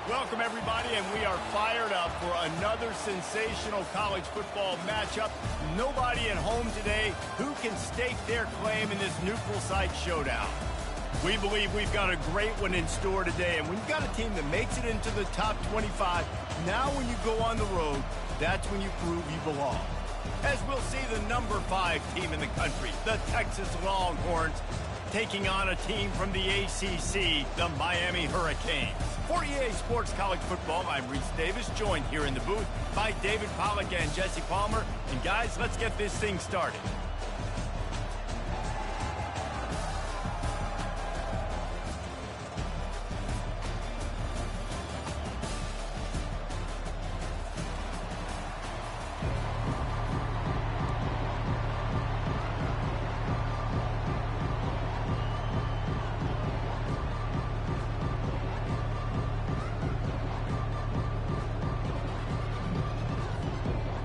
Welcome, everybody, and we are fired up for another sensational college football matchup. Nobody at home today who can stake their claim in this neutral site showdown. We believe we've got a great one in store today, and when you've got a team that makes it into the top 25, now when you go on the road, that's when you prove you belong. As we'll see the number 5 team in the country, the Texas Longhorns, taking on a team from the ACC, the Miami Hurricanes. For EA Sports College Football, I'm Reese Davis, joined here in the booth by David Pollack and Jesse Palmer. And guys, let's get this thing started.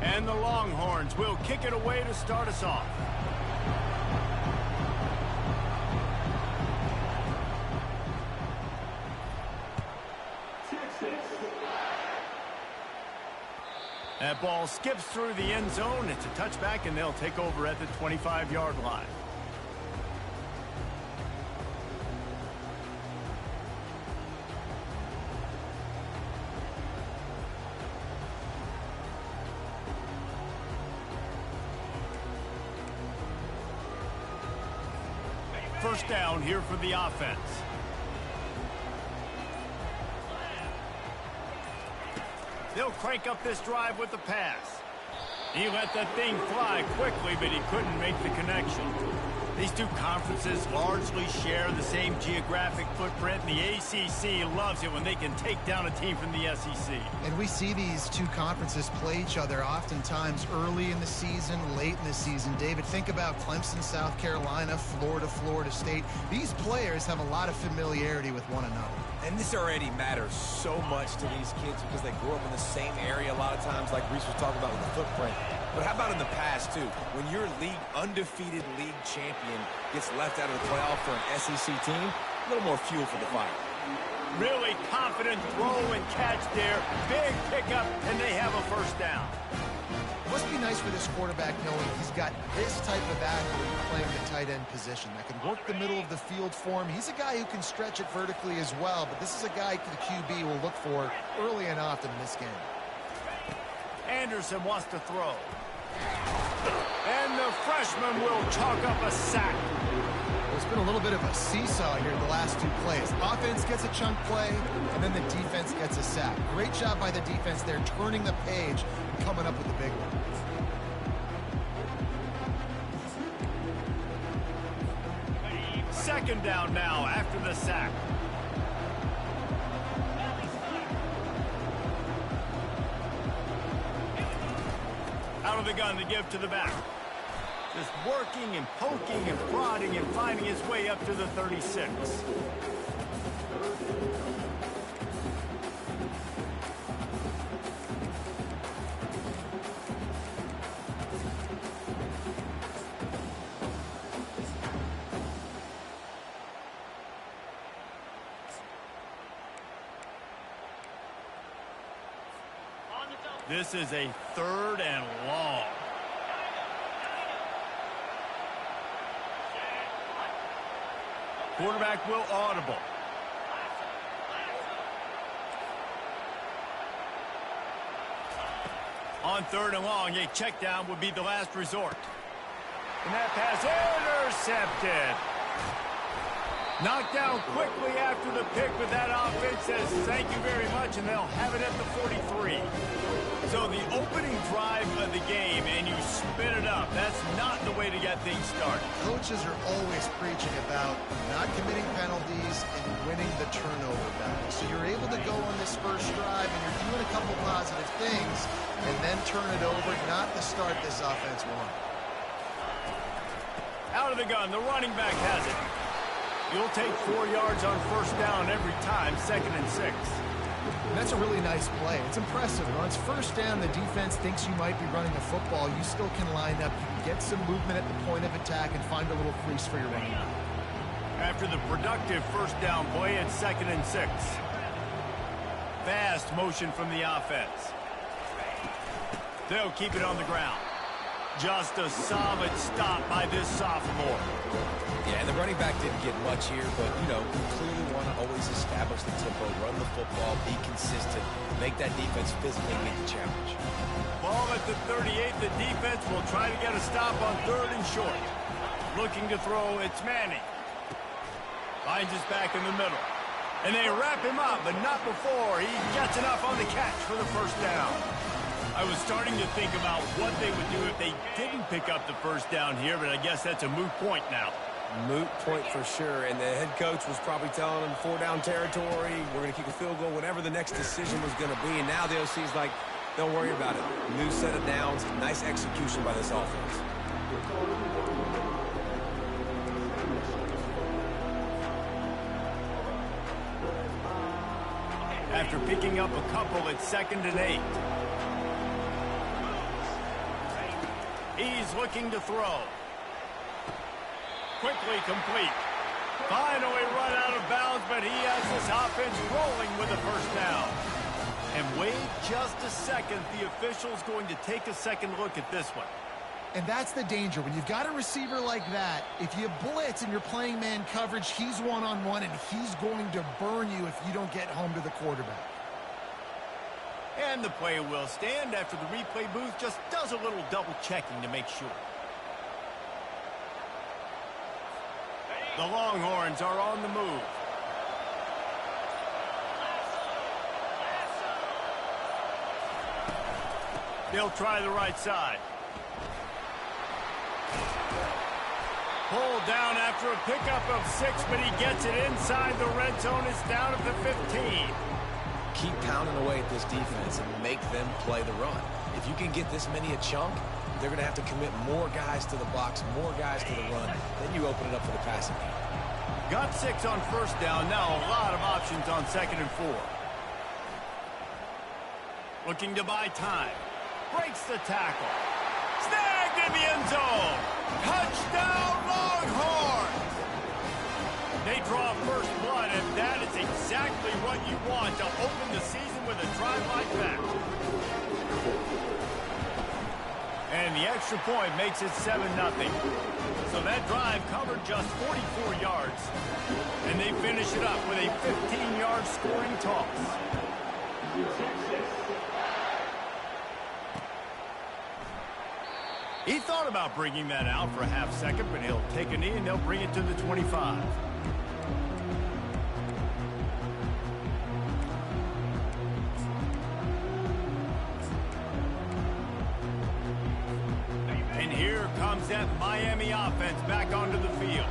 And the Longhorns will kick it away to start us off. That ball skips through the end zone. It's a touchback, and they'll take over at the 25-yard line. First down here for the offense. They'll crank up this drive with the pass. He let that thing fly quickly, but he couldn't make the connection. These two conferences largely share the same geographic footprint, and the ACC loves it when they can take down a team from the SEC. And we see these two conferences play each other oftentimes early in the season, late in the season. David, think about Clemson, South Carolina, Florida, Florida State. These players have a lot of familiarity with one another. And this already matters so much to these kids because they grew up in the same area a lot of times, like Reese was talking about with the footprint. But how about in the past, too? When your undefeated league champion gets left out of the playoff for an SEC team, a little more fuel for the fire. Really confident throw and catch there. Big pickup, and they have a first down. It must be nice for this quarterback knowing he's got this type of athlete playing the tight end position that can work the middle of the field for him. He's a guy who can stretch it vertically as well, but this is a guy the QB will look for early and often in this game. Anderson wants to throw. And the freshman will chalk up a sack. There's been a little bit of a seesaw here the last two plays. Offense gets a chunk play, and then the defense gets a sack. Great job by the defense there, turning the page and coming up with the big one. Second down now after the sack. Out of the gun to give to the back. Just working and poking and prodding and finding his way up to the 36. This is a 3rd and long. Quarterback will audible. On 3rd and long, a check down would be the last resort. And that pass intercepted. Knocked down quickly after the pick, but that offense says thank you very much, and they'll have it at the 43. So the opening drive of the game, and you spin it up. That's not the way to get things started. Coaches are always preaching about not committing penalties and winning the turnover battle. So you're able to go on this first drive, and you're doing a couple positive things, and then turn it over, not the start this offense won. Out of the gun, the running back has it. You'll take 4 yards on first down every time, 2nd and 6. And that's a really nice play. It's impressive. When it's first down, the defense thinks you might be running a football. You still can line up. You can get some movement at the point of attack and find a little crease for your running back. After the productive first down play, it's 2nd and 6. fast motion from the offense. They'll keep it on the ground. Just a solid stop by this sophomore. Yeah, and the running back didn't get much here, but, you know, you clearly want to always establish the tempo, run the football, be consistent, make that defense physically meet the challenge. Ball at the 38. The defense will try to get a stop on 3rd and short. Looking to throw, it's Manning. Finds his back in the middle. And they wrap him up, but not before he gets enough on the catch for the first down. I was starting to think about what they would do if they didn't pick up the first down here, but I guess that's a moot point now. Moot point for sure, and the head coach was probably telling them 4-down territory, we're going to kick a field goal, whatever the next decision was going to be, and now the OC's like, don't worry about it. New set of downs, nice execution by this offense. After picking up a couple, it's 2nd and 8. He's looking to throw. Quickly complete. Finally run out of bounds, but he has this offense rolling with a first down. And wait just a second. The official's going to take a second look at this one. And that's the danger. When you've got a receiver like that, if you blitz and you're playing man coverage, he's one-on-one, and he's going to burn you if you don't get home to the quarterback. And the play will stand after the replay booth just does a little double-checking to make sure. The Longhorns are on the move. They'll try the right side. Pulled down after a pickup of 6, but he gets it inside the red zone. It's down at the 15. Keep pounding away at this defense and make them play the run. If you can get this many a chunk, they're going to have to commit more guys to the box, more guys to the run. Then you open it up for the passing game. Got 6 on first down. Now a lot of options on 2nd and 4. Looking to buy time. Breaks the tackle. Snagged in the end zone. Touchdown, Longhorns! They draw first blood, and that is exactly what you want to open the season with a drive like that. And the extra point makes it 7-0. So that drive covered just 44 yards. And they finish it up with a 15-yard scoring toss. He thought about bringing that out for a half second, but he'll take a knee and they'll bring it to the 25. And here comes that Miami offense back onto the field.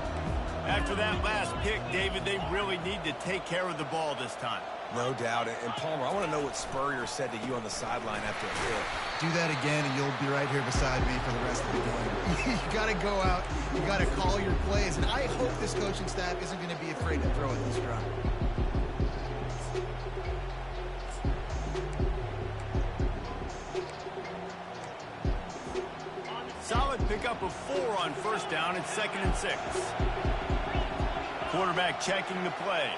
After that last pick, David, they really need to take care of the ball this time. No doubt. And Palmer, I want to know what Spurrier said to you on the sideline after a hit. Do that again, and you'll be right here beside me for the rest of the game. You got to go out. You got to call your plays. And I hope this coaching staff isn't going to be afraid to throw at this drive. Solid pickup of 4 on first down. It's 2nd and 6. Quarterback checking the play.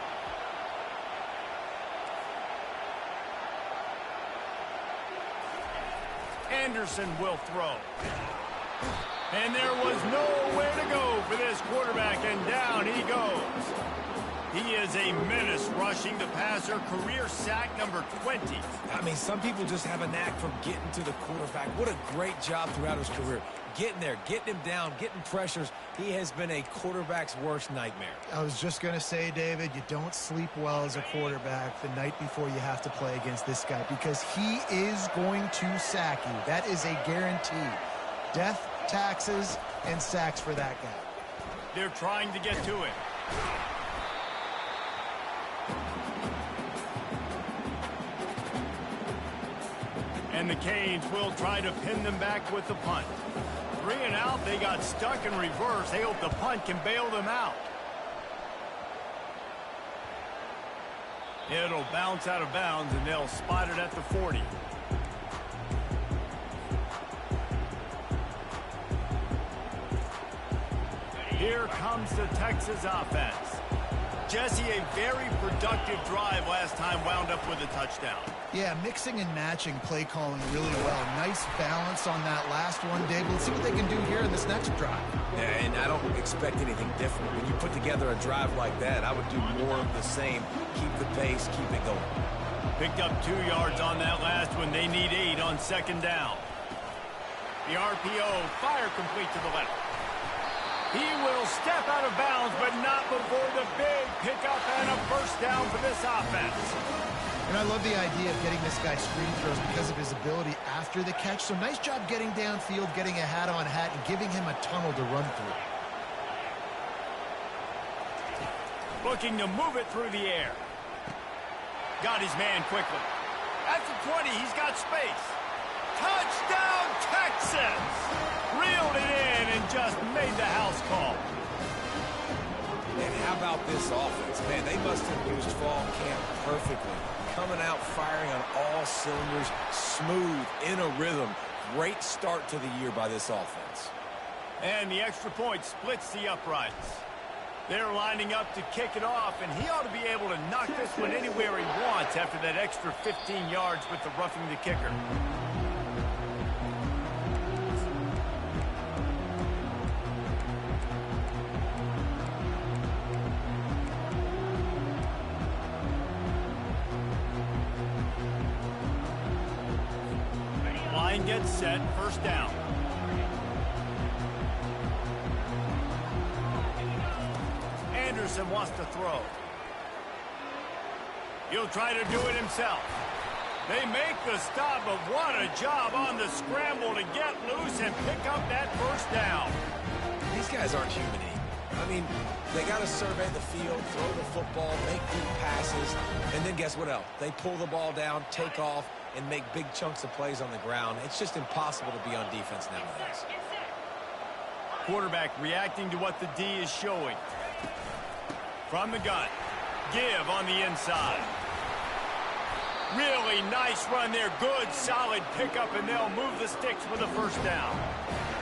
Anderson will throw. And there was nowhere to go for this quarterback, and down he goes. He is a menace rushing the passer, career sack number 20. I mean, some people just have a knack for getting to the quarterback. What a great job throughout his career. Getting there, getting him down, getting pressures. He has been a quarterback's worst nightmare. I was just going to say, David, you don't sleep well as a quarterback the night before you have to play against this guy, because he is going to sack you. That is a guarantee. Death, taxes, and sacks for that guy. They're trying to get to it. And the Canes will try to pin them back with the punt. 3 and out, they got stuck in reverse. They hope the punt can bail them out. It'll bounce out of bounds, and they'll spot it at the 40. Here comes the Texas offense. Jesse, a very productive drive last time wound up with a touchdown. Yeah, mixing and matching play calling really well. Nice balance on that last one, Dave. Let's see what they can do here in this next drive. Yeah, and I don't expect anything different. When you put together a drive like that, I would do more of the same. Keep the pace, keep it going. Picked up 2 yards on that last one. They need 8 on second down. The RPO, fire complete to the left. He will step out of bounds, but not before the big pickup and a first down for this offense. And I love the idea of getting this guy screen throws because of his ability after the catch. So nice job getting downfield, getting a hat-on-hat, and giving him a tunnel to run through. Looking to move it through the air. Got his man quickly. At the 20, he's got space. Touchdown, Texans! Reeled it in and just made the house call. And how about this offense? Man, they must have used fall camp perfectly. Coming out firing on all cylinders, smooth, in a rhythm. Great start to the year by this offense. And the extra point splits the uprights. They're lining up to kick it off, and he ought to be able to knock this one anywhere he wants after that extra 15 yards with the roughing the kicker. Line gets set, first down. Anderson wants to throw. He'll try to do it himself. They make the stop, but what a job on the scramble to get loose and pick up that first down. These guys aren't human. I mean, they got to survey the field, throw the football, make deep passes, and then guess what else? They pull the ball down, take off, and make big chunks of plays on the ground. It's just impossible to be on defense nowadays. Quarterback reacting to what the D is showing. From the gun. Give on the inside. Really nice run there. Good, solid pickup, and they'll move the sticks with a first down.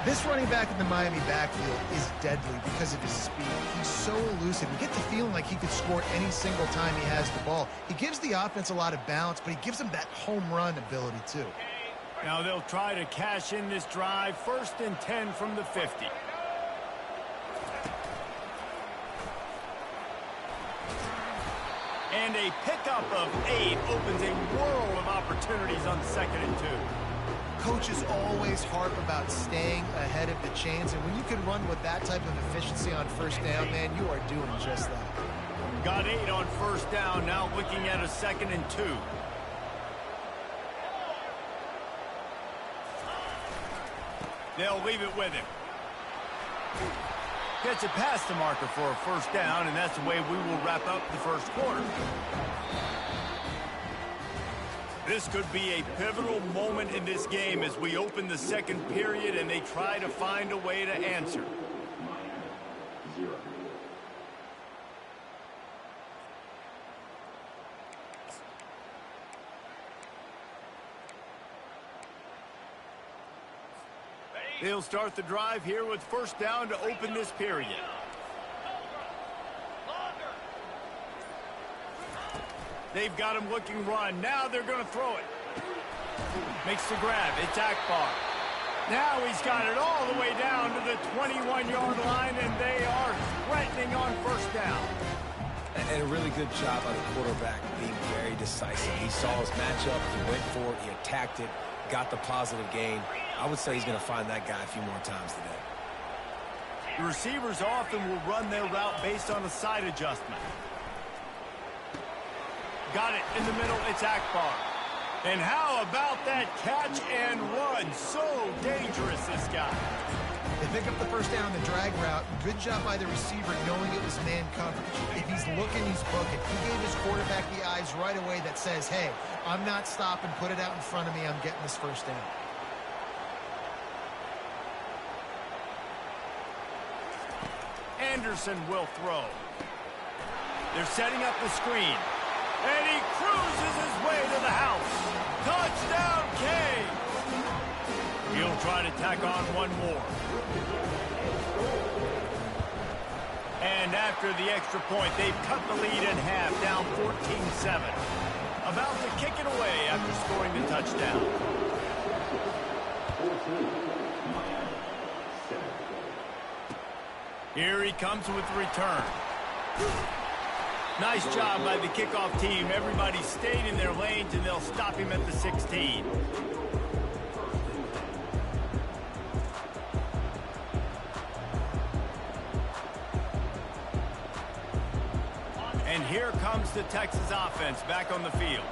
This running back in the Miami backfield is deadly because of his speed. He's so elusive. You get the feeling like he could score any single time he has the ball. He gives the offense a lot of balance, but he gives them that home run ability too. Now they'll try to cash in this drive. 1st and 10 from the 50. And a pickup of 8 opens a world of opportunities on 2nd and 2. Coaches always harp about staying ahead of the chains, and when you can run with that type of efficiency on first down, man, you are doing just that. Got 8 on first down, now looking at a 2nd and 2. They'll leave it with him. Gets it past the marker for a first down, and that's the way we will wrap up the first quarter. This could be a pivotal moment in this game as we open the second period and they try to find a way to answer. They'll start the drive here with first down to open this period. They've got him looking run. Now they're going to throw it. Makes the grab. It's Akbar. Now he's got it all the way down to the 21-yard line, and they are threatening on first down. And a really good job by the quarterback being very decisive. He saw his matchup. He went for it. He attacked it. Got the positive gain. I would say he's going to find that guy a few more times today. The receivers often will run their route based on a side adjustment. Got it in the middle. It's Akbar. And how about that catch and run? So dangerous, this guy. They pick up the first down on the drag route. Good job by the receiver knowing it was man coverage. If he's looking, he's booking. He gave his quarterback the eyes right away that says, hey, I'm not stopping. Put it out in front of me. I'm getting this first down. Anderson will throw. They're setting up the screen. And he cruises his way to the house. Touchdown, K. He'll try to tack on one more. And after the extra point, they've cut the lead in half, down 14-7. About to kick it away after scoring the touchdown. Here he comes with the return. Nice job by the kickoff team. Everybody stayed in their lanes, and they'll stop him at the 16. And here comes the Texas offense back on the field.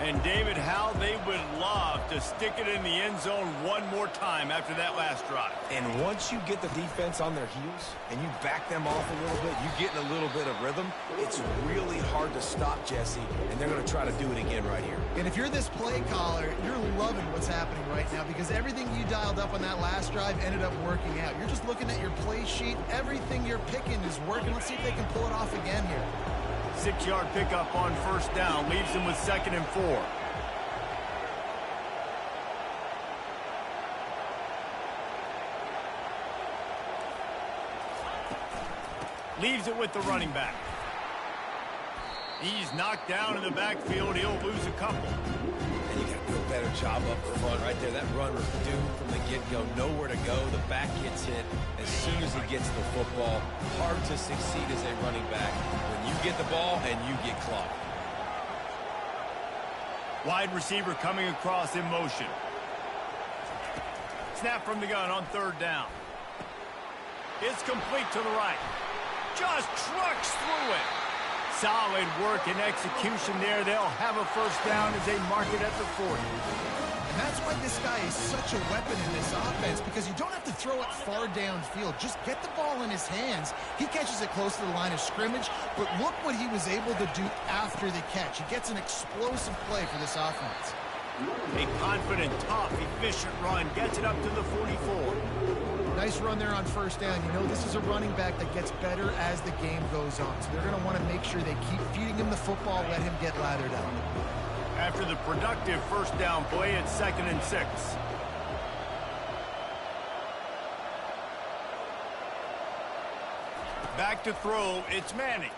And David, how they would love to stick it in the end zone one more time after that last drive. And once you get the defense on their heels and you back them off a little bit, you get in a little bit of rhythm, it's really hard to stop, Jesse, and they're going to try to do it again right here. And if you're this play caller, you're loving what's happening right now because everything you dialed up on that last drive ended up working out. You're just looking at your play sheet. Everything you're picking is working. Let's see if they can pull it off again here. 6-yard pickup on first down, leaves them with 2nd and 4. Leaves it with the running back. He's knocked down in the backfield. He'll lose a couple. And you got to do a better job up front right there. That run was doomed from the get-go. Nowhere to go. The back gets hit as soon as he gets the football. Hard to succeed as a running back when you get the ball and you get clocked. Wide receiver coming across in motion. Snap from the gun on 3rd down. It's complete to the right. Just trucks through it. Solid work and execution there. They'll have a first down as they mark it at the 40. And that's why this guy is such a weapon in this offense, because you don't have to throw it far downfield. Just get the ball in his hands. He catches it close to the line of scrimmage, but look what he was able to do after the catch. He gets an explosive play for this offense. A confident, tough, efficient run. Gets it up to the 44. Nice run there on first down. You know, this is a running back that gets better as the game goes on. So they're going to want to make sure they keep feeding him the football, let him get lathered up. After the productive first down play, it's 2nd and 6. Back to throw, it's Manning.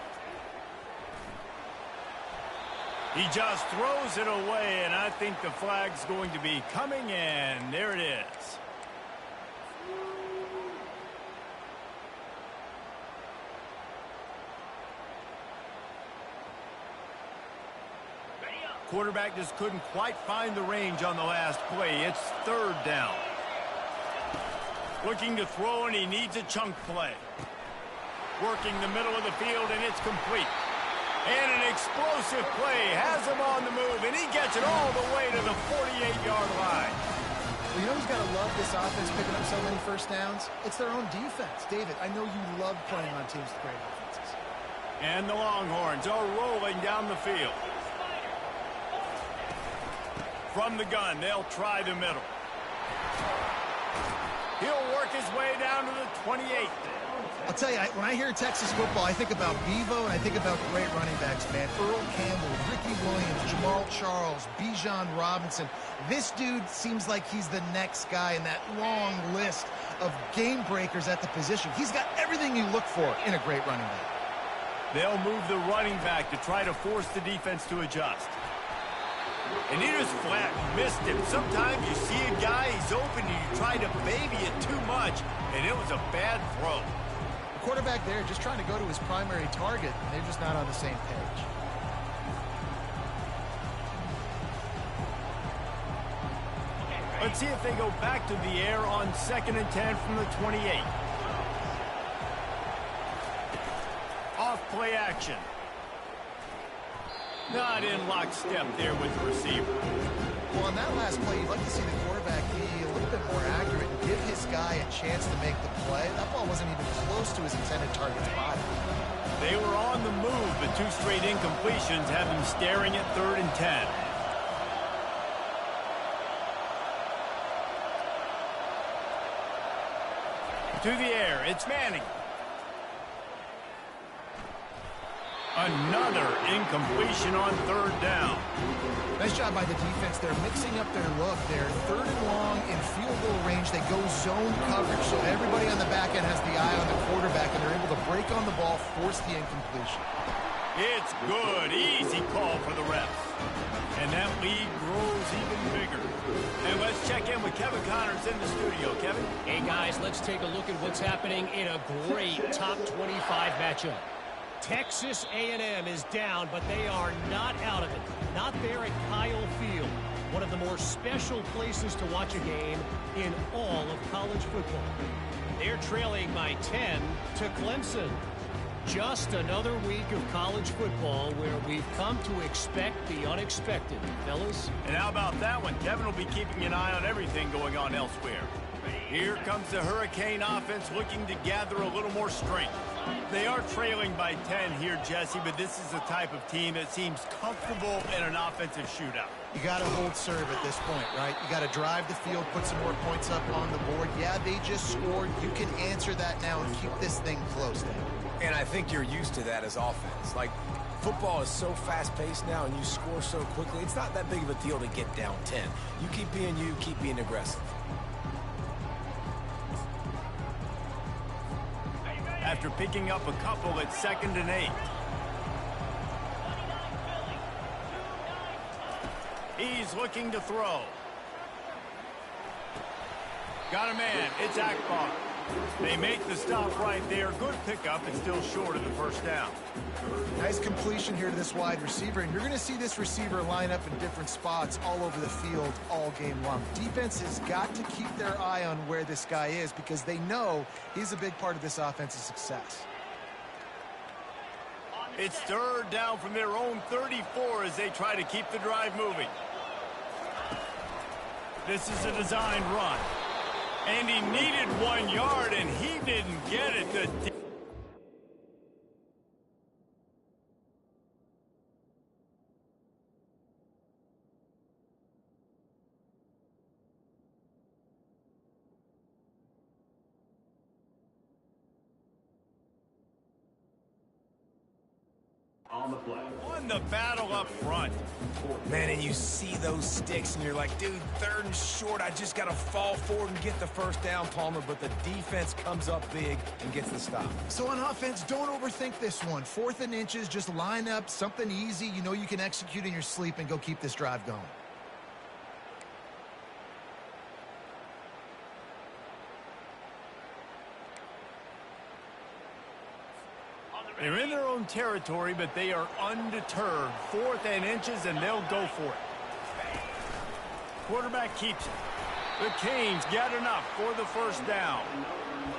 He just throws it away, and I think the flag's going to be coming in. There it is. Quarterback just couldn't quite find the range on the last play. It's 3rd down. Looking to throw, and he needs a chunk play. Working the middle of the field, and it's complete. And an explosive play has him on the move, and he gets it all the way to the 48-yard line. Well, you know who's got to love this offense picking up so many first downs? It's their own defense. David, I know you love playing on teams with great offenses. And the Longhorns are rolling down the field. From the gun, they'll try the middle. He'll work his way down to the 28. I'll tell you, when I hear Texas football, I think about Bevo and I think about great running backs, man. Earl Campbell, Ricky Williams, Jamal Charles, Bijan Robinson. This dude seems like he's the next guy in that long list of game breakers at the position. He's got everything you look for in a great running back. They'll move the running back to try to force the defense to adjust. And he just flat missed him. Sometimes you see a guy, he's open, and you try to baby it too much, and it was a bad throw. The quarterback there just trying to go to his primary target, and they're just not on the same page. Let's see if they go back to the air on 2nd and 10 from the 28. Off play action. Not in lockstep there with the receiver. Well, on that last play, you'd like to see the quarterback be a little bit more accurate and give his guy a chance to make the play. That ball wasn't even close to his intended target's body. They were on the move, but 2 straight incompletions have them staring at 3rd and 10. To the air, it's Manning. Another incompletion on 3rd down. Nice Nice job by the defense. They're mixing up their look. They're third and long in field goal range. They go zone coverage, so everybody on the back end has the eye on the quarterback, and they're able to break on the ball, force the incompletion. It's good. Easy call for the refs. And that lead grows even bigger. And let's check in with Kevin Connors in the studio. Kevin? Hey, guys, let's take a look at what's happening in a great top 25 matchup. Texas A&M is down, but they are not out of it. Not there at Kyle Field, one of the more special places to watch a game in all of college football. They're trailing by 10 to Clemson. Just another week of college football where we've come to expect the unexpected, fellas. And how about that one? Kevin will be keeping an eye on everything going on elsewhere. Here comes the Hurricane offense looking to gather a little more strength. They are trailing by 10 here, Jesse, but this is the type of team that seems comfortable in an offensive shootout. You got to hold serve at this point, right? You got to drive the field, put some more points up on the board. Yeah, they just scored. You can answer that now and keep this thing close then. And I think you're used to that as offense. Like, football is so fast-paced now and you score so quickly, it's not that big of a deal to get down 10. You keep being aggressive. After picking up a couple at 2nd and 8. He's looking to throw. Got a man. It's Akbar. They make the stop right there. Good pickup, and still short of the first down. Nice completion here to this wide receiver, and you're going to see this receiver line up in different spots all over the field all game long. Defense has got to keep their eye on where this guy is because they know he's a big part of this offense's success. It's 3rd down from their own 34 as they try to keep the drive moving. This is a designed run. And he needed 1 yard, and he didn't get it. On the play. Won the battle up front. Man, and you see those sticks, and you're like, dude, 3rd and short, I just got to fall forward and get the first down, Palmer, but the defense comes up big and gets the stop. So on offense, don't overthink this one. 4th and inches, just line up something easy you know you can execute in your sleep and go keep this drive going. They're in their own territory, but they are undeterred. 4th and inches, and they'll go for it. Quarterback keeps it. The Canes get enough for the first down.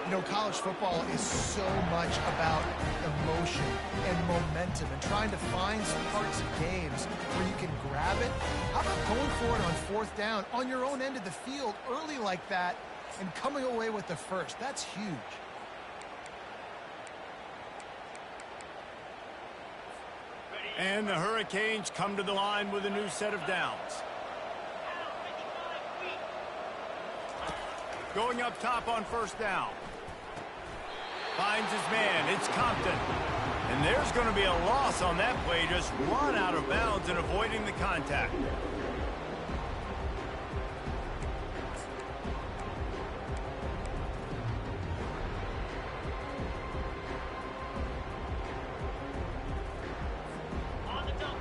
You know, college football is so much about emotion and momentum and trying to find some parts of games where you can grab it. How about going for it on 4th down on your own end of the field early like that and coming away with the first? That's huge. And the Hurricanes come to the line with a new set of downs. Going up top on 1st down. Finds his man. It's Compton. And there's going to be a loss on that play. Just run out of bounds and avoiding the contact.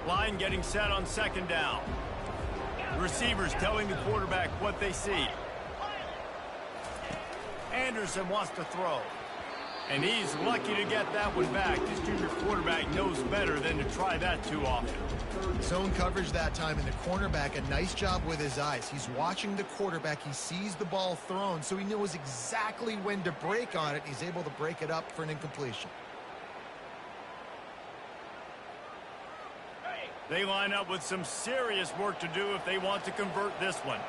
Line getting set on 2nd down. The receivers telling the quarterback what they see. Anderson wants to throw. And he's lucky to get that one back. This junior quarterback knows better than to try that too often. Zone coverage that time, and the cornerback, a nice job with his eyes. He's watching the quarterback. He sees the ball thrown, so he knows exactly when to break on it. He's able to break it up for an incompletion. They line up with some serious work to do if they want to convert this one.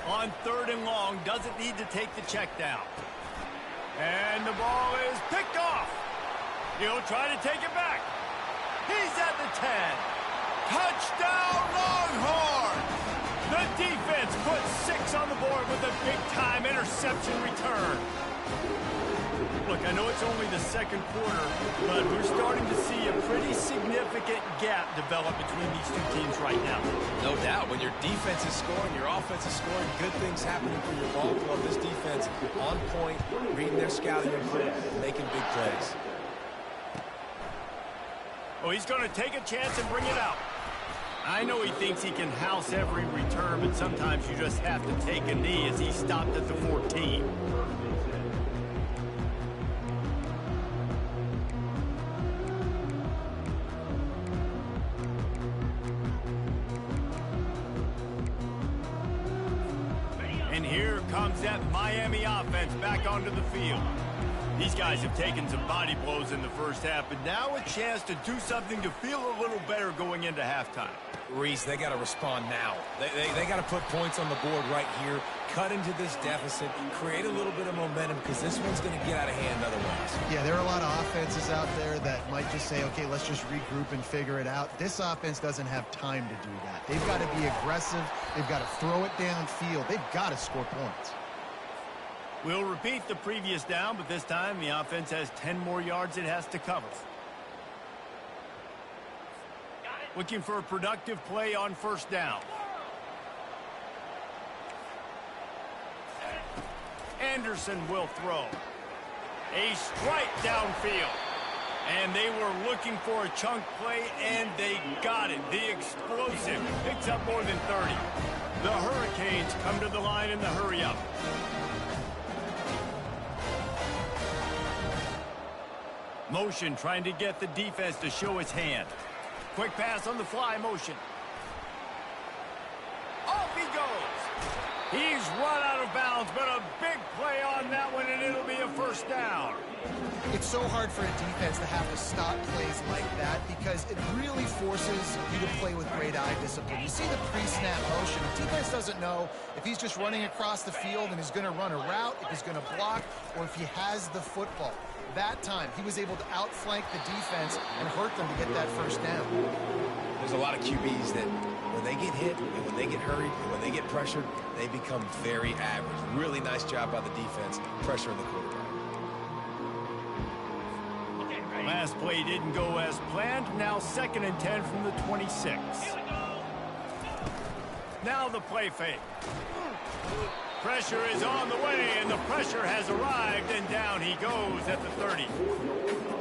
On 3rd and long, doesn't need to take the check down. And the ball is picked off. He'll try to take it back. He's at the 10. Touchdown, Longhorns! The defense puts 6 on the board with a big-time interception return. Look, I know it's only the second quarter, but we're starting to see a pretty significant gap develop between these two teams right now. No doubt. When your defense is scoring, your offense is scoring, good things happening for your ball club. This defense on point, reading their scouting report, making big plays. Oh, he's going to take a chance and bring it out. I know he thinks he can house every return, but sometimes you just have to take a knee as he stopped at the 14. And here comes that Miami offense back onto the field. These guys have taken some body blows in the first half, but now a chance to do something to feel a little better going into halftime. Reese, they got to respond now. They got to put points on the board right here, cut into this deficit, create a little bit of momentum, because this one's going to get out of hand otherwise. Yeah, there are a lot of offenses out there that might just say, okay, let's just regroup and figure it out. This offense doesn't have time to do that. They've got to be aggressive. They've got to throw it downfield. They've got to score points. We'll repeat the previous down, but this time the offense has 10 more yards it has to cover. Looking for a productive play on first down. Anderson will throw. A strike downfield. And they were looking for a chunk play, and they got it. The explosive picks up more than 30. The Hurricanes come to the line in the hurry-up. Motion trying to get the defense to show its hand. Quick pass on the fly motion. Off he goes. He's run out of bounds, but a big play on that one, and it'll be a first down. It's so hard for a defense to have to stop plays like that because it really forces you to play with great eye discipline. You see the pre-snap motion. The defense doesn't know if he's just running across the field and is going to run a route, if he's going to block, or if he has the football. That time, he was able to outflank the defense and hurt them to get that first down. There's a lot of QBs that when they get hit, and when they get hurried, and when they get pressured, they become very average. Really nice job by the defense, pressuring the quarterback. Last play didn't go as planned. Now 2nd and 10 from the 26. Now the play fake. Pressure is on the way, and the pressure has arrived, and down he goes at the 30.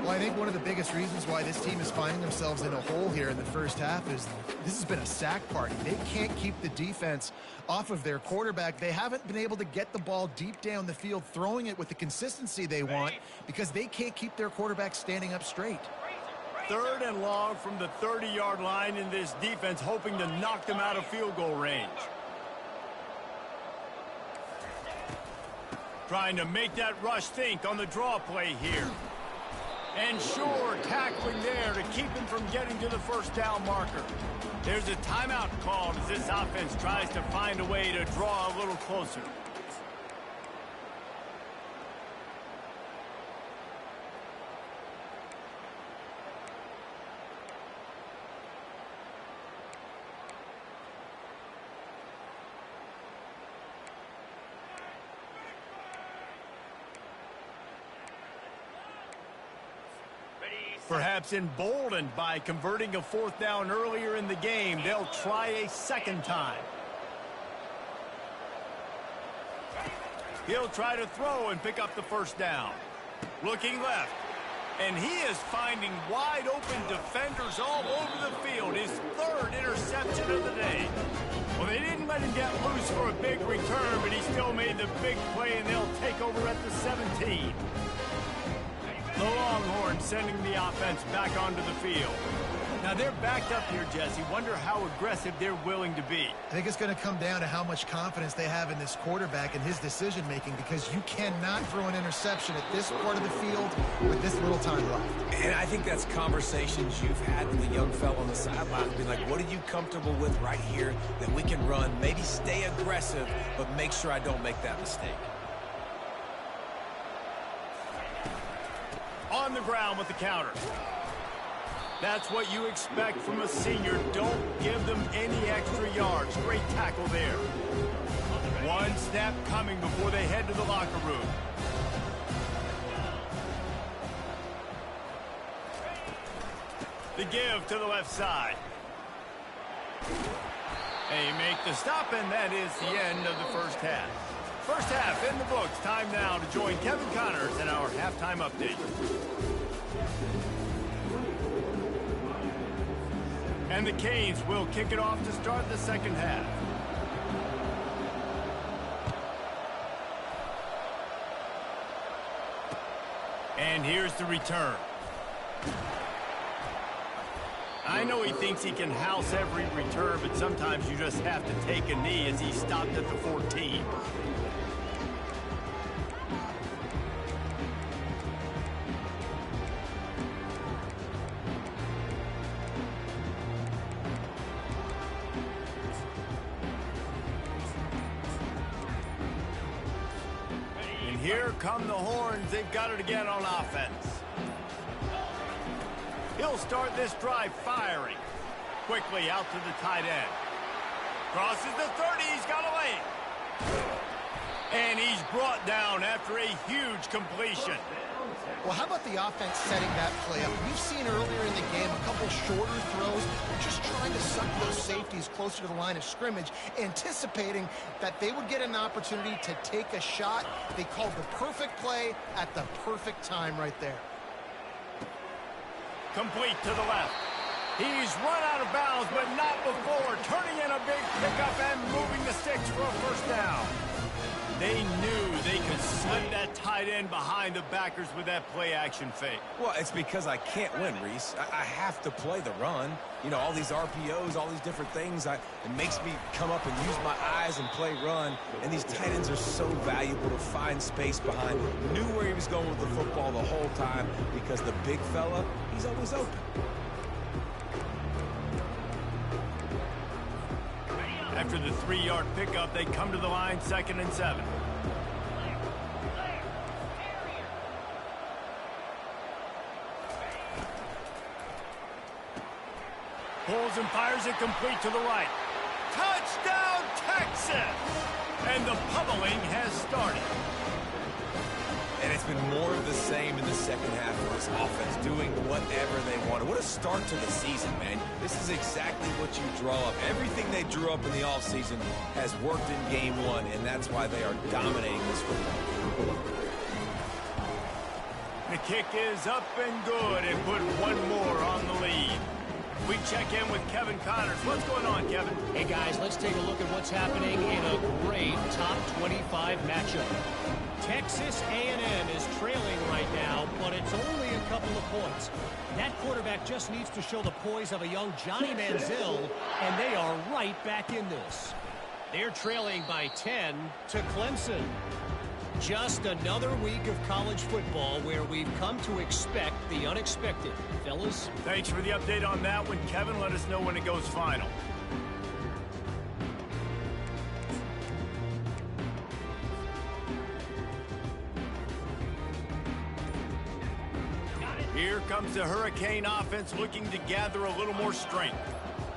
Well, I think one of the biggest reasons why this team is finding themselves in a hole here in the first half is this has been a sack party. They can't keep the defense off of their quarterback. They haven't been able to get the ball deep down the field, throwing it with the consistency they want because they can't keep their quarterback standing up straight. 3rd and long from the 30-yard line in this defense, hoping to knock them out of field goal range. Trying to make that rush think on the draw play here. And sure, tackling there to keep him from getting to the first down marker. There's a timeout called as this offense tries to find a way to draw a little closer. Perhaps emboldened by converting a 4th down earlier in the game, they'll try a 2nd time. He'll try to throw and pick up the first down. Looking left. And he is finding wide open defenders all over the field. His 3rd interception of the day. Well, they didn't let him get loose for a big return, but he still made the big play, and they'll take over at the 17. The Longhorns sending the offense back onto the field. Now they're backed up here, Jesse. Wonder how aggressive they're willing to be. I think it's going to come down to how much confidence they have in this quarterback and his decision-making because you cannot throw an interception at this part of the field with this little time left. And I think that's conversations you've had with the young fellow on the sideline. Be like, what are you comfortable with right here that we can run? Maybe stay aggressive, but make sure I don't make that mistake. On the ground with the counter. That's what you expect from a senior. Don't give them any extra yards. Great tackle there. One snap coming before they head to the locker room. The give to the left side. They make the stop, and that is the end of the first half. First half in the books. Time now to join Kevin Connors in our halftime update. And the Canes will kick it off to start the second half. And here's the return. I know he thinks he can house every return, but sometimes you just have to take a knee as he stopped at the 14. And here come the horns. They've got it again on offense. He'll start this drive firing. Quickly out to the tight end. Crosses the 30. He's got a lane. And he's brought down after a huge completion. Well, how about the offense setting that play up? We've seen earlier in the game a couple shorter throws, just trying to suck those safeties closer to the line of scrimmage, anticipating that they would get an opportunity to take a shot. They called the perfect play at the perfect time right there. Complete to the left. He's run out of bounds, but not before turning in a big pickup and moving the sticks for a first down. They knew they could slip that tight end behind the backers with that play-action fake. Well, it's because I can't win, Reese. I have to play the run. You know, all these RPOs, all these different things. It makes me come up and use my eyes and play run. And these tight ends are so valuable to find space behind. Knew where he was going with the football the whole time because the big fella, he's always open. After the 3-yard pickup, they come to the line, 2nd and 7. Pulls and fires it complete to the right. Touchdown, Texas! And the pummeling has started. And it's been more of the same in the second half of this offense, doing whatever they wanted. What a start to the season, man. This is exactly what you draw up. Everything they drew up in the offseason has worked in game one, and that's why they are dominating this football. The kick is up and good, and put one more on the lead. We check in with Kevin Connors. What's going on, Kevin? Hey, guys, let's take a look at what's happening in a great top 25 matchup. Texas A&M is trailing right now, but it's only a couple of points. That quarterback just needs to show the poise of a young Johnny Manziel, and they are right back in this. They're trailing by 10 to Clemson. Just another week of college football where we've come to expect the unexpected. Fellas? Thanks for the update on that one, Kevin. Let us know when it goes final. Here comes the Hurricane offense looking to gather a little more strength.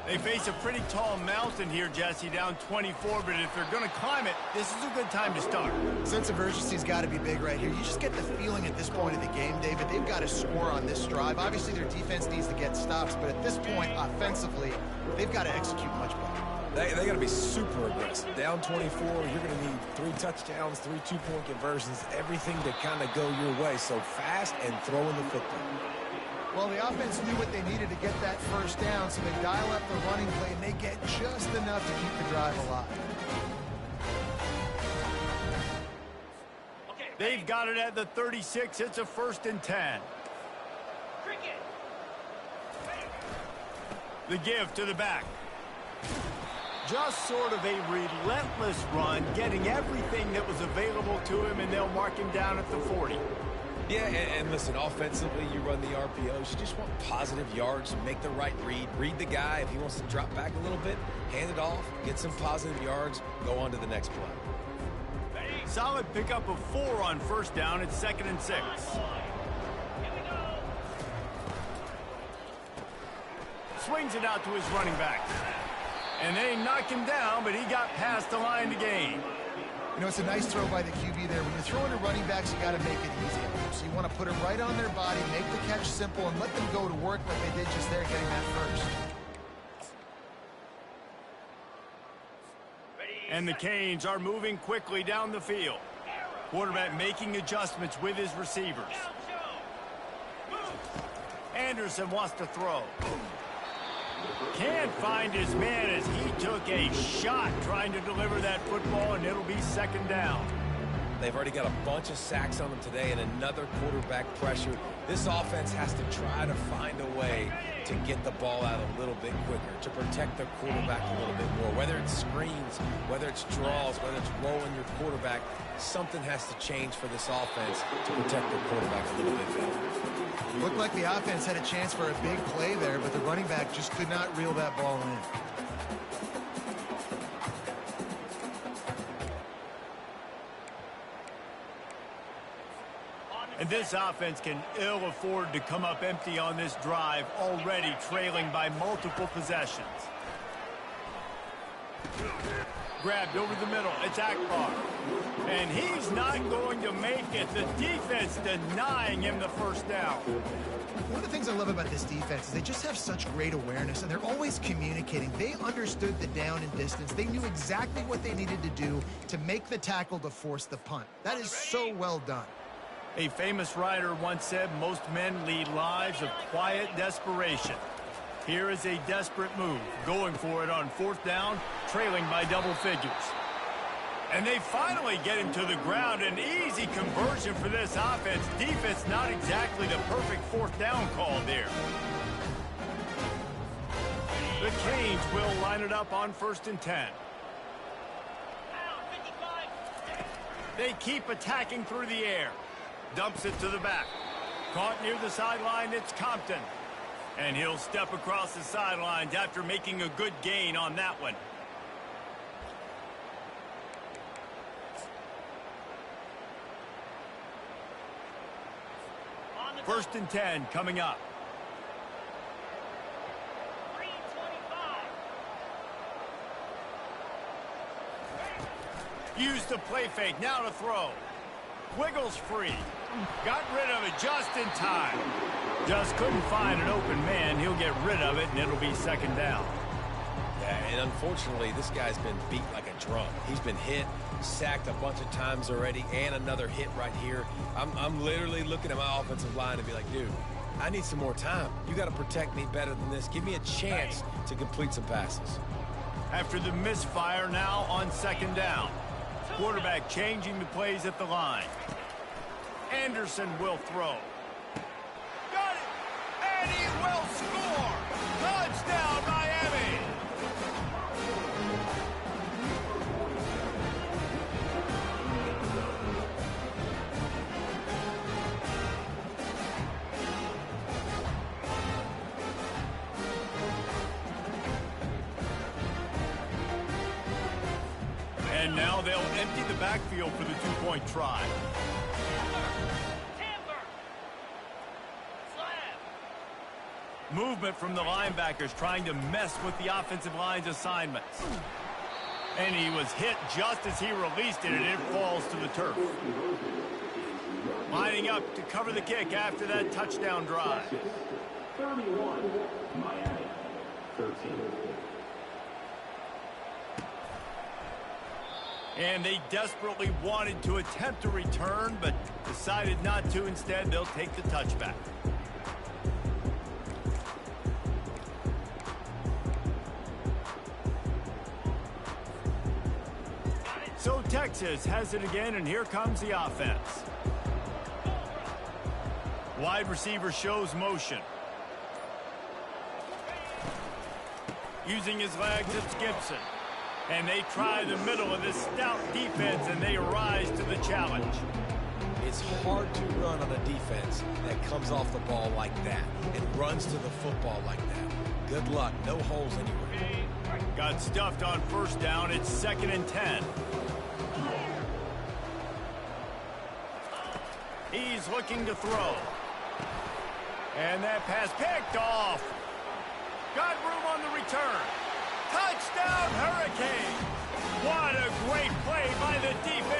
They face a pretty tall mountain here, Jesse, down 24, but if they're going to climb it, this is a good time to start. Sense of urgency's got to be big right here. You just get the feeling at this point of the game, David, they've got to score on this drive. Obviously, their defense needs to get stops, but at this point, offensively, they've got to execute much better. They got to be super aggressive. Down 24, you're going to need 3 touchdowns, 3 two-point conversions, everything to kind of go your way. So fast and throwing the football. Well, the offense knew what they needed to get that first down, so they dial up the running play, and they get just enough to keep the drive alive. They've got it at the 36. It's a 1st and 10. The give to the back. Just sort of a relentless run, getting everything that was available to him, and they'll mark him down at the 40. Yeah, and listen, offensively, you run the RPOs. You just want positive yards, make the right read. Read the guy. If he wants to drop back a little bit, hand it off, get some positive yards, go on to the next play. Solid pickup of 4 on 1st down. It's 2nd and 6. Swings it out to his running back. And they knock him down, but he got past the line to gain. You know, it's a nice throw by the QB there. When you're throwing to running backs, you got to make it easy. So you want to put it right on their body, make the catch simple, and let them go to work like they did just there, getting that first. And the Canes are moving quickly down the field. Quarterback making adjustments with his receivers. Anderson wants to throw. Can't find his man as he took a shot trying to deliver that football, and it'll be second down. They've already got a bunch of sacks on them today and another quarterback pressure. This offense has to try to find a way to get the ball out a little bit quicker, to protect their quarterback a little bit more. Whether it's screens, whether it's draws, whether it's rolling your quarterback, something has to change for this offense to protect their quarterback a little bit better. Looked like the offense had a chance for a big play there, but the running back just could not reel that ball in. And this offense can ill afford to come up empty on this drive, already trailing by multiple possessions. Grabbed over the middle. It's Akbar. And he's not going to make it. The defense denying him the first down. One of the things I love about this defense is they just have such great awareness, and they're always communicating. They understood the down and distance. They knew exactly what they needed to do to make the tackle to force the punt. That is so well done. A famous writer once said, most men lead lives of quiet desperation. Here is a desperate move, going for it on fourth down, trailing by double figures. And they finally get him to the ground. An easy conversion for this offense. Defense not exactly the perfect fourth down call there. The Canes will line it up on 1st and 10. They keep attacking through the air. Dumps it to the back. Caught near the sideline, it's Compton. And he'll step across the sidelines after making a good gain on that one. First and 10 coming up. Use the play fake, now to throw. Wiggles free. Got rid of it just in time. Just couldn't find an open man. He'll get rid of it, and it'll be second down. Yeah, and unfortunately, this guy's been beat like a drum. He's been hit, sacked a bunch of times already, and another hit right here. I'm literally looking at my offensive line and be like, dude, I need some more time. You got to protect me better than this. Give me a chance to complete some passes. After the misfire, now on second down. Quarterback changing the plays at the line. Anderson will throw. Got it! And he will score! Touchdown, Miami! And now they'll empty the backfield for the two-point try. Movement from the linebackers trying to mess with the offensive line's assignments. And he was hit just as he released it, and it falls to the turf. Lining up to cover the kick after that touchdown drive. 31, Miami, 13. And they desperately wanted to attempt a return, but decided not to. Instead, they'll take the touchback. So Texas has it again, and here comes the offense. Wide receiver shows motion. Using his legs, it's Gibson. And they try the middle of this stout defense, and they rise to the challenge. It's hard to run on a defense that comes off the ball like that and runs to the football like that. Good luck. No holes anywhere. Got stuffed on first down. It's 2nd and 10. He's looking to throw. And that pass picked off. Got room on the return. Touchdown, Hurricane! What a great play by the defense.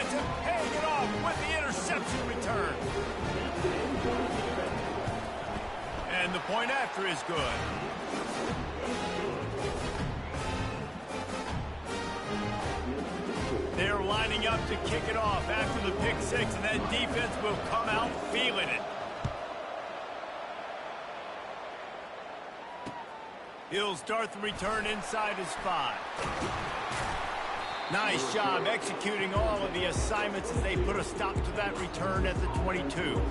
interception return. And the point after is good. They're lining up to kick it off after the pick six, and that defense will come out feeling it. He'll start the return inside his 5. Nice job executing all of the assignments as they put a stop to that return at the 22.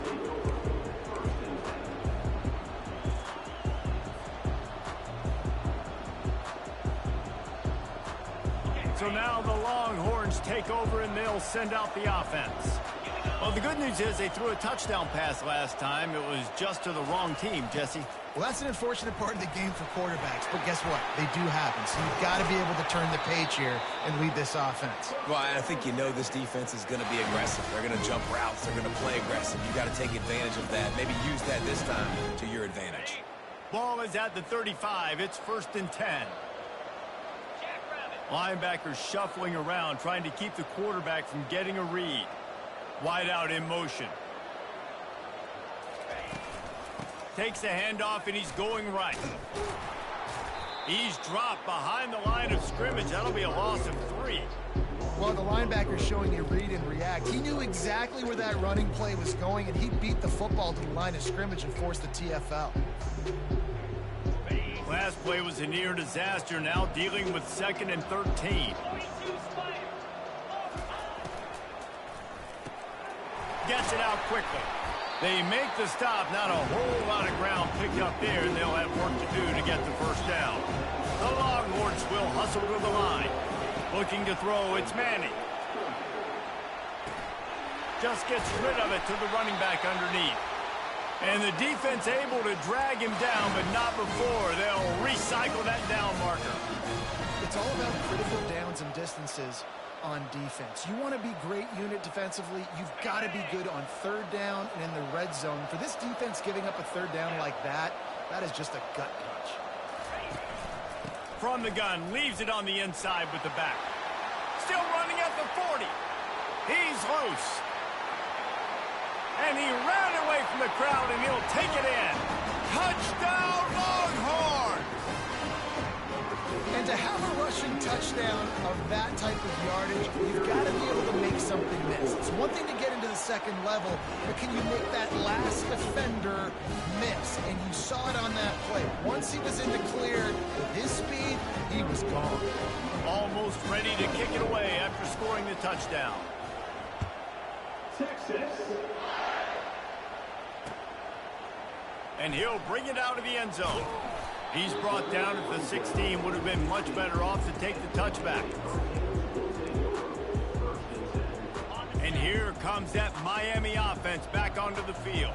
So now the Longhorns take over and they'll send out the offense. Well, the good news is they threw a touchdown pass last time. It was just to the wrong team, Jesse. Well, that's an unfortunate part of the game for quarterbacks, but guess what? They do happen. So you've got to be able to turn the page here and lead this offense. Well, I think you know this defense is going to be aggressive. They're going to jump routes. They're going to play aggressive. You got to take advantage of that. Maybe use that this time to your advantage. Ball is at the 35. It's 1st and 10. Linebackers shuffling around, trying to keep the quarterback from getting a read. Wide out in motion. Takes the handoff, and he's going right. He's dropped behind the line of scrimmage. That'll be a loss of 3. Well, the linebacker's showing a read and react. He knew exactly where that running play was going, and he beat the football to the line of scrimmage and forced the TFL. Last play was a near disaster, now dealing with 2nd and 13. Gets it out quickly. They make the stop, not a whole lot of ground picked up there, and they'll have work to do to get the first down. The Longhorns will hustle to the line. Looking to throw, it's Manning. Just gets rid of it to the running back underneath. And the defense able to drag him down, but not before. They'll recycle that down marker. It's all about critical downs and distances on defense. You want to be great unit defensively, you've got to be good on 3rd down and in the red zone. For this defense giving up a 3rd down like that, that is just a gut punch. From the gun, leaves it on the inside with the back. Still running at the 40. He's loose. And he ran away from the crowd, and he'll take it in. Touchdown, Longhorns! And to have a rushing touchdown of that type of yardage, you've got to be able to make something miss. It's one thing to get into the 2nd level, but can you make that last defender miss? And you saw it on that play. Once he was in the clear, with his speed, he was gone. Almost ready to kick it away after scoring the touchdown. Texas. And he'll bring it out of the end zone. He's brought down at the 16. Would have been much better off to take the touchback. And here comes that Miami offense back onto the field.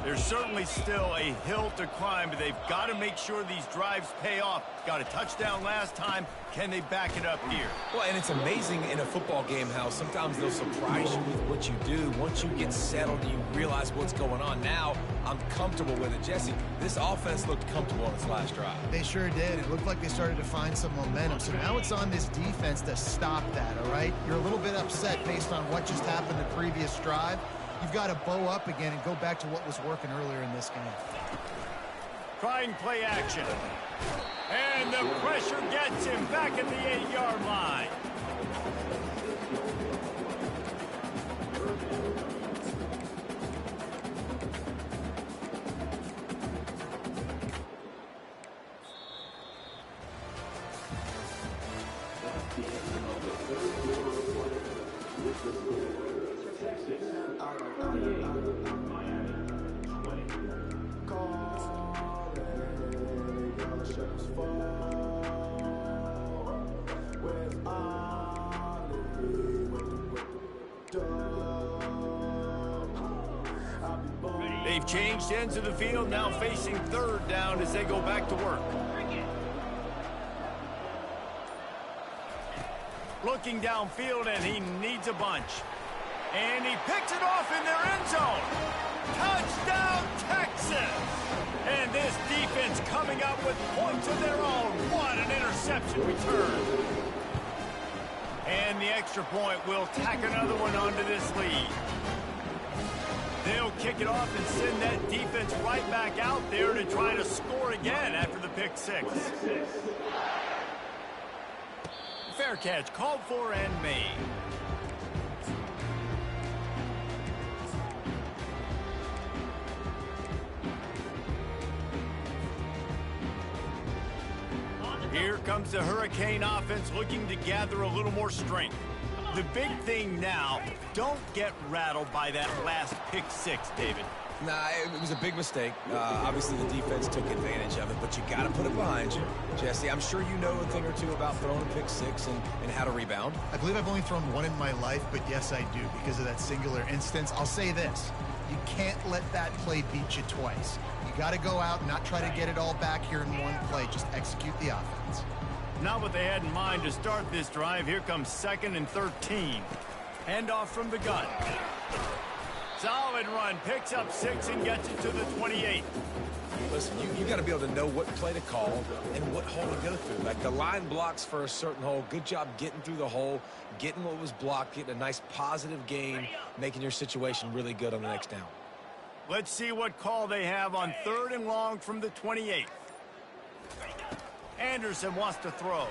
There's certainly still a hill to climb, but they've got to make sure these drives pay off. Got a touchdown last time. Can they back it up here? Well, and it's amazing in a football game how sometimes they'll surprise you with what you do. Once you get settled, you realize what's going on. Now, I'm comfortable with it. Jesse, this offense looked comfortable on its last drive. They sure did. It looked like they started to find some momentum. So now it's on this defense to stop that, all right? You're a little bit upset based on what just happened the previous drive. You've got to bow up again and go back to what was working earlier in this game. Trying play action. And the pressure gets him back at the 8-yard line. They've changed ends of the field, now facing 3rd down as they go back to work. Looking downfield, and he needs a bunch. And he picks it off in their end zone. Touchdown, Texas! And this defense coming up with points of their own. What an interception return. And the extra point will tack another one onto this lead. They'll kick it off and send that defense right back out there to try to score again after the pick six. Fair catch, called for and made. Here comes the Hurricane offense looking to gather a little more strength. The big thing now, don't get rattled by that last pick six, David. Nah, it was a big mistake. Obviously, the defense took advantage of it, but you got to put it behind you. Jesse, I'm sure you know a thing or two about throwing a pick six and how to rebound. I believe I've only thrown one in my life, but yes, I do because of that singular instance. I'll say this. You can't let that play beat you twice. You got to go out and not try to get it all back here in one play. Just execute the offense. Not what they had in mind to start this drive. Here comes 2nd and 13. Handoff from the gun. Solid run. Picks up 6 and gets it to the 28. Listen, you got to be able to know what play to call and what hole to go through. Like the line blocks for a certain hole. Good job getting through the hole, getting what was blocked, getting a nice positive gain, making your situation really good on the next down. Let's see what call they have on 3rd and long from the 28. Anderson wants to throw.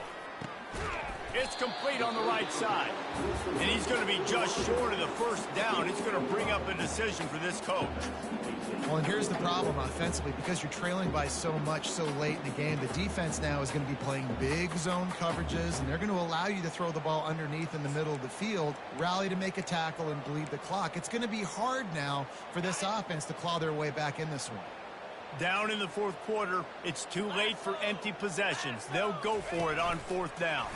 It's complete on the right side. And he's going to be just short of the first down. It's going to bring up a decision for this coach. Well, and here's the problem offensively. Because you're trailing by so much so late in the game, the defense now is going to be playing big zone coverages, and they're going to allow you to throw the ball underneath in the middle of the field, rally to make a tackle, and bleed the clock. It's going to be hard now for this offense to claw their way back in this one. Down in the 4th quarter, it's too late for empty possessions. They'll go for it on 4th down.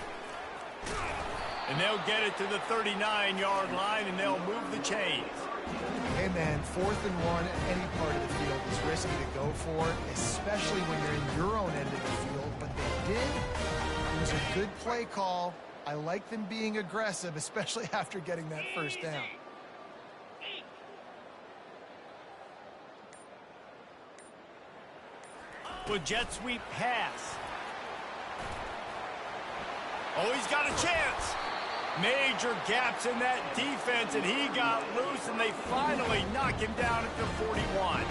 And they'll get it to the 39-yard line, and they'll move the chains. Hey, man, 4th and 1 at any part of the field is risky to go for, especially when you're in your own end of the field. But they did. It was a good play call. I like them being aggressive, especially after getting that first down. With jet sweep pass. Oh, he's got a chance. Major gaps in that defense, and he got loose, and they finally knock him down at the 41.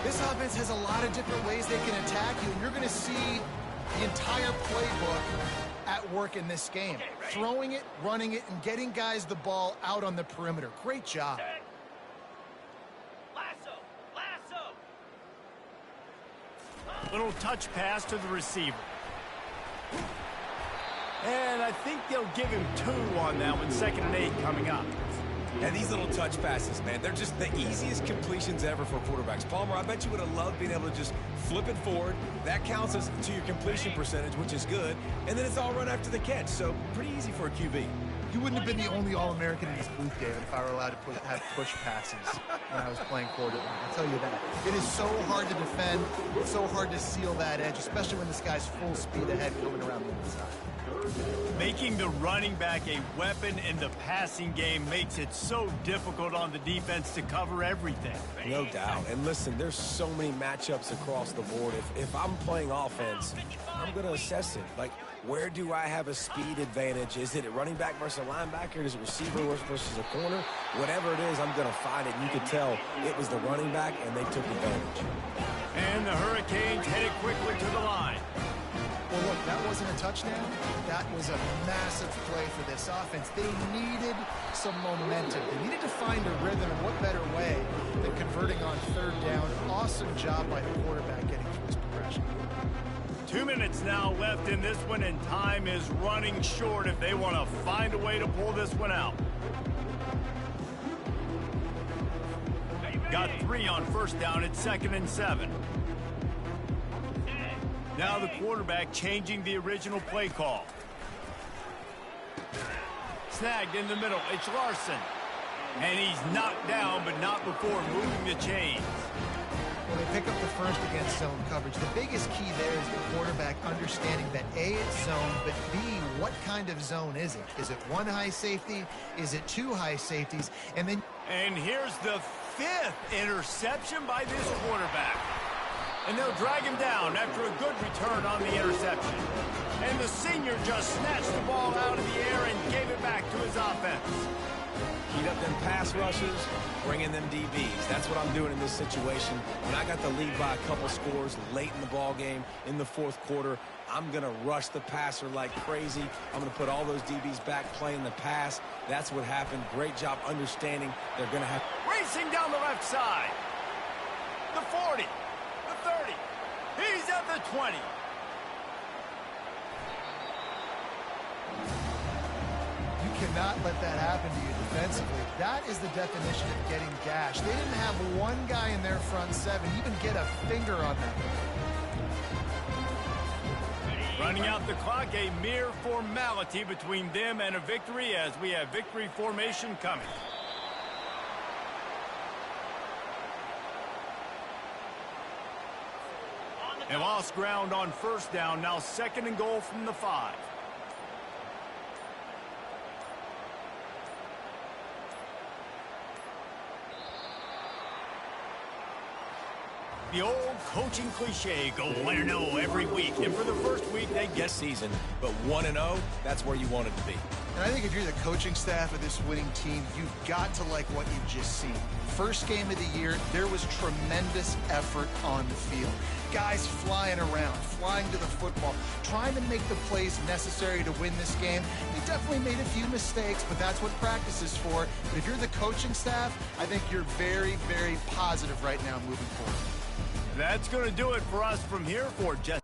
This offense has a lot of different ways they can attack you, and you're going to see the entire playbook at work in this game. Throwing it, running it, and getting guys the ball out on the perimeter. Great job. Little touch pass to the receiver. And I think they'll give him 2 on that one. 2nd and 8 coming up. And these little touch passes, man, they're just the easiest completions ever for quarterbacks. Palmer, I bet you would have loved being able to just flip it forward. That counts as to your completion percentage, which is good. And then it's all run after the catch. So pretty easy for a QB. You wouldn't have been the only All-American in this booth, David, if I were allowed to have push passes when I was playing quarterback. I'll tell you that. It is so hard to defend. It's so hard to seal that edge, especially when this guy's full speed ahead coming around the inside. Making the running back a weapon in the passing game makes it so difficult on the defense to cover everything. No doubt. And listen, there's so many matchups across the board. If I'm playing offense, I'm going to assess it. Like, where do I have a speed advantage? Is it a running back versus a linebacker? Is it receiver versus a corner? Whatever it is, I'm going to find it. And you can tell it was the running back, and they took advantage. And the Hurricanes headed quickly to the line. Well, look, that wasn't a touchdown. That was a massive play for this offense. They needed some momentum. They needed to find a rhythm, and what better way than converting on 3rd down. Awesome job by the quarterback getting through his progression. 2 minutes now left in this one, and time is running short if they want to find a way to pull this one out. Got 3 on 1st down at 2nd and 7. Now the quarterback changing the original play call. Snagged in the middle. It's Larson. And he's knocked down, but not before moving the chains. Well, they pick up the first against zone coverage. The biggest key there is the quarterback understanding that A, it's zone, but B, what kind of zone is it? Is it 1 high safety? Is it 2 high safeties? And here's the 5th interception by this quarterback. And they'll drag him down after a good return on the interception. And the senior just snatched the ball out of the air and gave it back to his offense. He up them pass rushers, bring in them DBs. That's what I'm doing in this situation. When I got the lead by a couple scores late in the ball game in the fourth quarter, I'm going to rush the passer like crazy. I'm going to put all those DBs back playing the pass. That's what happened. Great job understanding they're going to have. Racing down the left side. The 40. The 30. He's at the 20. You cannot let that happen to you defensively. That is the definition of getting gashed. They didn't have one guy in their front seven even get a finger on that. Running out the clock, a mere formality between them and a victory as we have victory formation coming. They lost ground on first down, now 2nd and goal from the 5. The old coaching cliche, go 1-0 every week. And for the first week, they get season. But 1-0, that's where you want it to be. And I think if you're the coaching staff of this winning team, you've got to like what you've just seen. First game of the year, there was tremendous effort on the field. Guys flying around, flying to the football, trying to make the plays necessary to win this game. They definitely made a few mistakes, but that's what practice is for. But if you're the coaching staff, I think you're very, very positive right now moving forward. That's going to do it for us from here for Jesse.